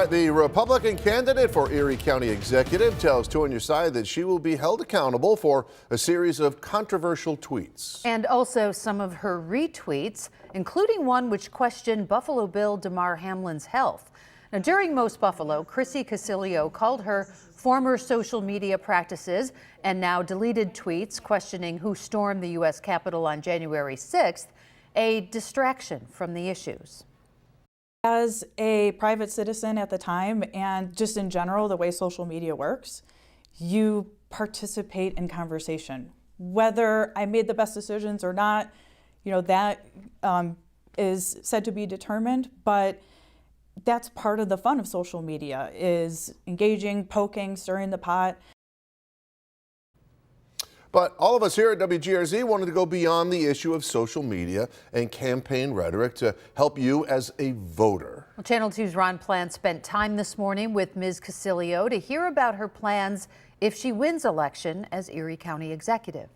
right, the Republican candidate for Erie County Executive tells Two on Your Side that she will be held accountable for a series of controversial tweets. And also some of her retweets, including one which questioned Buffalo Bill Damar Hamlin's health. Now, during Most Buffalo, Chrissy Casilio called her former social media practices and now deleted tweets questioning who stormed the U.S. Capitol on January 6th a distraction from the issues. As a private citizen at the time, and just in general, the way social media works, you participate in conversation. Whether I made the best decisions or not, that is said to be determined, but that's part of the fun of social media, is engaging, poking, stirring the pot. But all of us here at WGRZ wanted to go beyond the issue of social media and campaign rhetoric to help you as a voter. Well, Channel 2's Ron Plant spent time this morning with Ms. Casilio to hear about her plans if she wins election as Erie County Executive.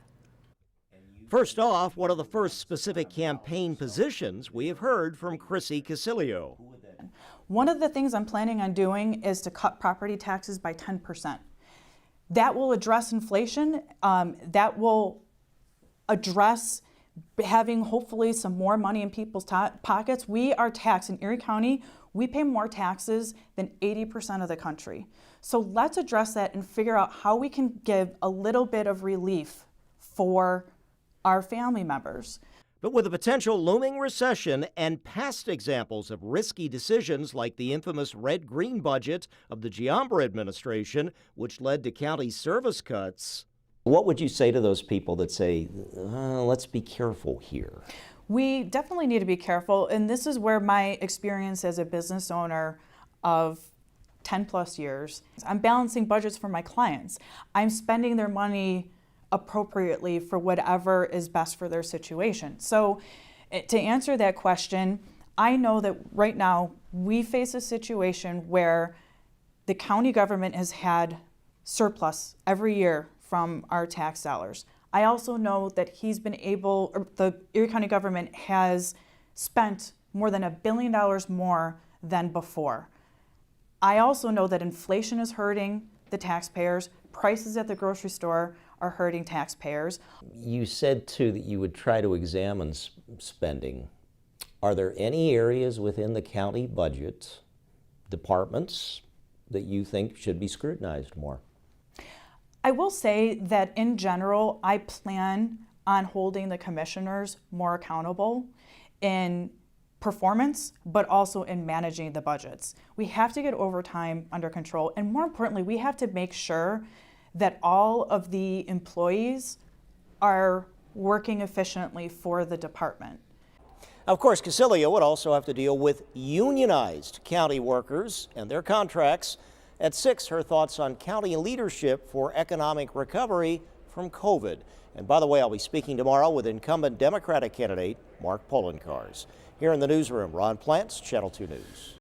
First off, one of the first specific campaign positions we have heard from Chrissy Casilio. One of the things I'm planning on doing is to cut property taxes by 10%. That will address inflation. That will address having hopefully some more money in people's pockets. We are taxed in Erie County. We pay more taxes than 80% of the country. So let's address that and figure out how we can give a little bit of relief for our family members. But with a potential looming recession and past examples of risky decisions like the infamous red-green budget of the Giambra administration, which led to county service cuts. What would you say to those people that say, let's be careful here? We definitely need to be careful, and this is where my experience as a business owner of 10 plus years, I'm balancing budgets for my clients. I'm spending their money appropriately for whatever is best for their situation. So to answer that question, I know that right now we face a situation where the county government has had surplus every year from our tax dollars. I also know that the Erie County government has spent more than $1 billion more than before. I also know that inflation is hurting the taxpayers. Prices at the grocery store are hurting taxpayers. You said, too, that you would try to examine spending. Are there any areas within the county budget, departments, that you think should be scrutinized more? I will say that in general, I plan on holding the commissioners more accountable in performance, but also in managing the budgets. We have to get overtime under control, and more importantly, we have to make sure that all of the employees are working efficiently for the department. Of course, Casilio would also have to deal with unionized county workers and their contracts. At 6, her thoughts on county leadership for economic recovery from COVID. And by the way, I'll be speaking tomorrow with incumbent Democratic candidate Mark Poloncarz. Here in the newsroom, Ron Plants, Channel 2 News.